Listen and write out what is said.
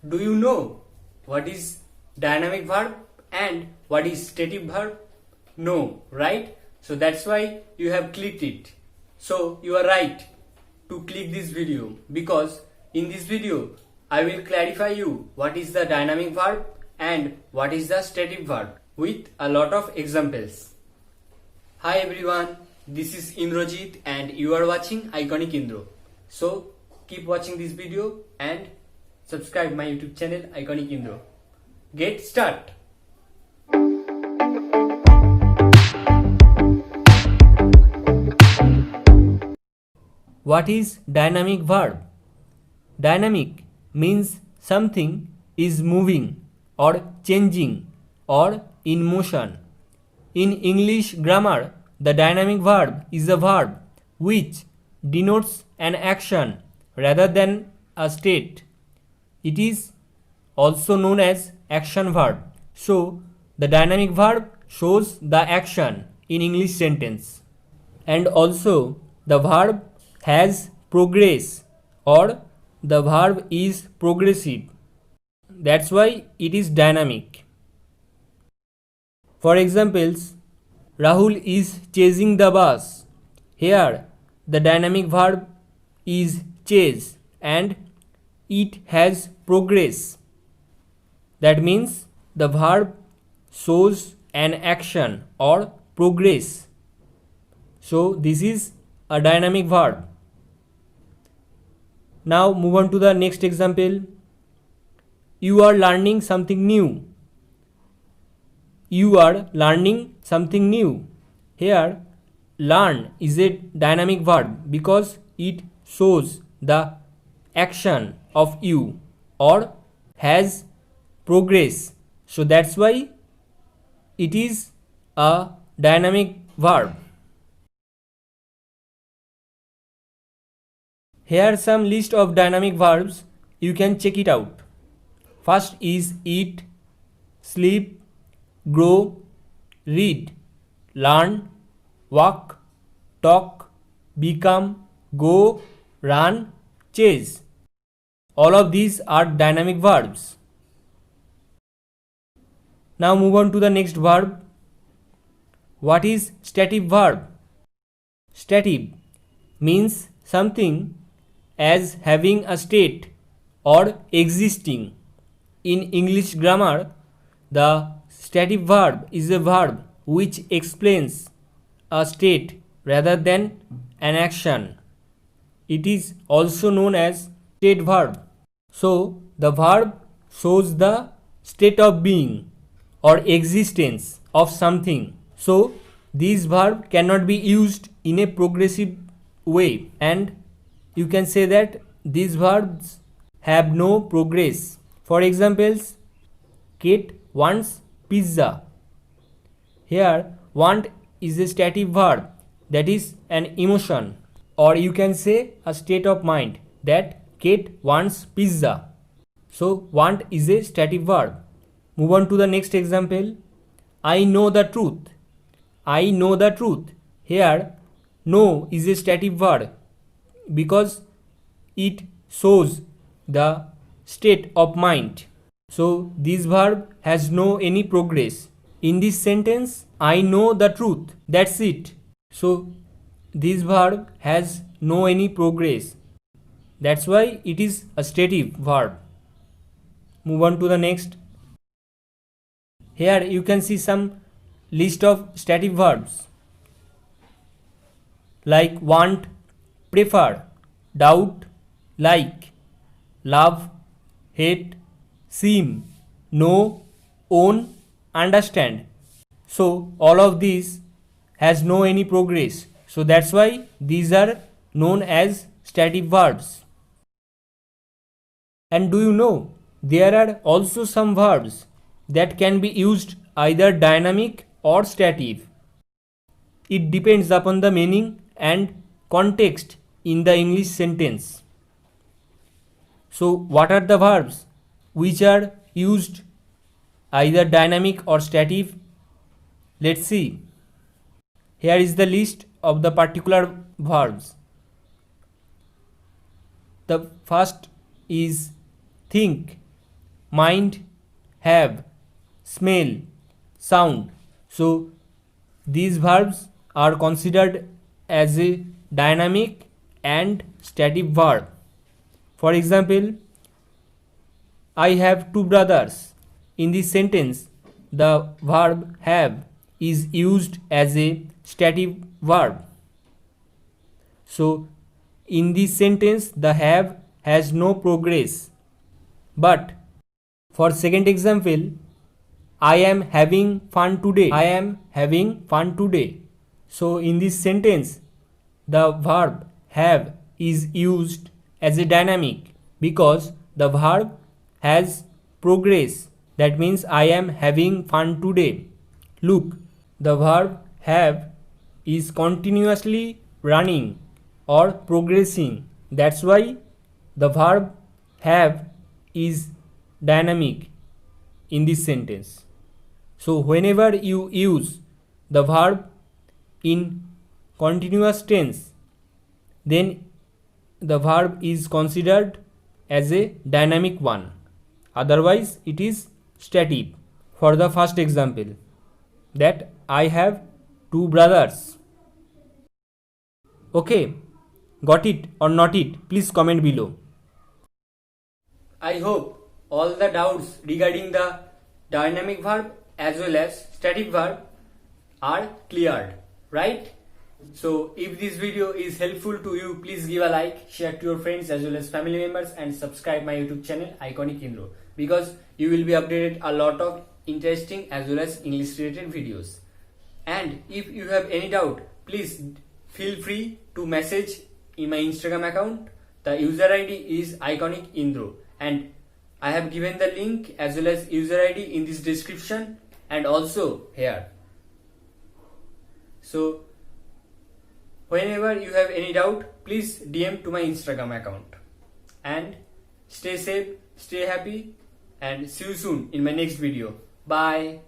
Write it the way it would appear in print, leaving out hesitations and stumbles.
Do you know what is dynamic verb and what is stative verb? No, right? So that's why you have clicked it. So you are right to click this video, because in this video I will clarify you what is the dynamic verb and what is the stative verb with a lot of examples. Hi everyone, this is Indrajit and you are watching Iconic Indro. So keep watching this video and subscribe my YouTube channel Iconic Indro. Get start. What is dynamic verb? Dynamic means something is moving or changing or in motion. In English grammar, the dynamic verb is a verb which denotes an action rather than a state. It is also known as action verb. So, the dynamic verb shows the action in English sentence. And also, the verb has progress or the verb is progressive. That's why it is dynamic. For examples, Rahul is chasing the bus. Here, the dynamic verb is chase and it has progress. That means the verb shows an action or progress. So, this is a dynamic verb. Now move on to the next example. You are learning something new. You are learning something new. Here, learn is a dynamic verb because it shows the action of you or has progress. So that's why it is a dynamic verb. Here are some list of dynamic verbs. You can check it out. First is eat, sleep, grow, read, learn, walk, talk, become, go, run, chase. All of these are dynamic verbs. Now move on to the next verb. What is stative verb? Stative means something as having a state or existing. In English grammar, the stative verb is a verb which explains a state rather than an action. It is also known as state verb. So, the verb shows the state of being or existence of something. So, this verb cannot be used in a progressive way, and you can say that these verbs have no progress. For examples, Kate wants pizza. Here, want is a stative verb, that is an emotion, or you can say a state of mind, that Kate wants pizza. So, want is a stative verb. Move on to the next example. I know the truth. I know the truth. Here, know is a stative verb because it shows the state of mind. So this verb has no any progress. In this sentence, I know the truth. That's it. So this verb has no any progress. That's why it is a stative verb. Move on to the next. Here you can see some list of stative verbs like want, prefer, doubt, like, love, hate, seem, know, own, understand. So all of these has no any progress. So that's why these are known as stative verbs. And do you know there are also some verbs that can be used either dynamic or stative. It depends upon the meaning and context in the English sentence. So what are the verbs which are used either dynamic or stative? Let's see. Here is the list of the particular verbs. The first is think, mind, have, smell, sound. So these verbs are considered as a dynamic and static verb. For example, I have two brothers. In this sentence, the verb have is used as a stative verb. So in this sentence, the have has no progress. But for second example, I am having fun today. I am having fun today. So in this sentence, the verb have is used as a dynamic because the verb has progress. That means I am having fun today. Look, the verb have is continuously running or progressing. That's why the verb have is dynamic in this sentence. So whenever you use the verb in continuous tense, then the verb is considered as a dynamic one. Otherwise, it is stative. For the first example, that I have two brothers. Okay, got it or not it? Please comment below. I hope all the doubts regarding the dynamic verb as well as static verb are cleared, right? So if this video is helpful to you, please give a like, share to your friends as well as family members, and subscribe my YouTube channel Iconic Indro, because you will be updated a lot of interesting as well as English related videos. And if you have any doubt, please feel free to message in my Instagram account. The user ID is Iconic Indro, and I have given the link as well as user ID in this description and also here. So whenever you have any doubt, please DM to my Instagram account. And stay safe, stay happy, and see you soon in my next video. Bye.